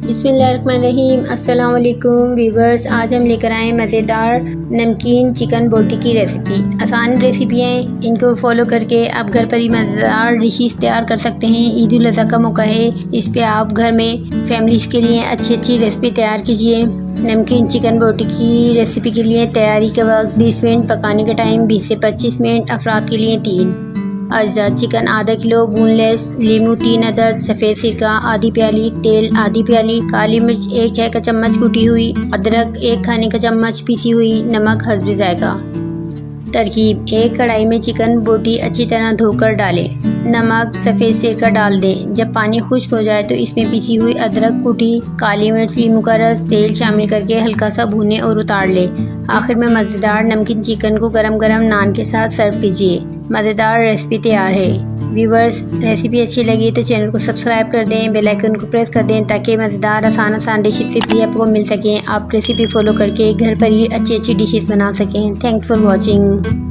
बिस्मिल्लाहिर्रहमानिर्रहीम। अस्सलाम वालेकुम व्यूवर्स, आज हम लेकर आए मज़ेदार नमकीन चिकन बोटी की रेसिपी। आसान रेसिपी है, इनको फॉलो करके आप घर पर ही मज़ेदार डिशेस तैयार कर सकते हैं। ईद उल अज़हा का मौका है, इस पे आप घर में फैमिलीज़ के लिए अच्छी रेसिपी तैयार कीजिए। नमकीन चिकन बोटी की रेसिपी के लिए तैयारी का वक्त 20 मिनट, पकाने का टाइम 20 से 25 मिनट, अफराद के लिए 3 अज्जा चिकन आधा किलो, बोनलेस, लीमू 3 अदद, सफ़ेद सिरका आधी प्याली, तेल आधी प्याली, काली मिर्च 1 चाय का चम्मच कुटी हुई, अदरक 1 खाने का चम्मच पीसी हुई, नमक हस्बे जायका। तरकीब: एक कढ़ाई में चिकन बोटी अच्छी तरह धोकर डालें, नमक सफ़ेद सिरका डाल दें। जब पानी खुश्क हो जाए तो इसमें पीसी हुई अदरक कुटी, काली मिर्च, लीमू का रस, तेल शामिल करके हल्का सा भूनें और उतार लें। आखिर में मज़ेदार नमकीन चिकन को गरम गरम नान के साथ सर्व कीजिए। मज़ेदार रेसिपी तैयार है। व्यूवर्स, रेसिपी अच्छी लगी तो चैनल को सब्सक्राइब कर दें, बेल आइकन को प्रेस कर दें ताकि मज़ेदार आसान डिशेस भी आपको मिल सकें। आप रेसिपी फॉलो करके घर पर ही अच्छी डिशेस बना सकें। Thanks for watching.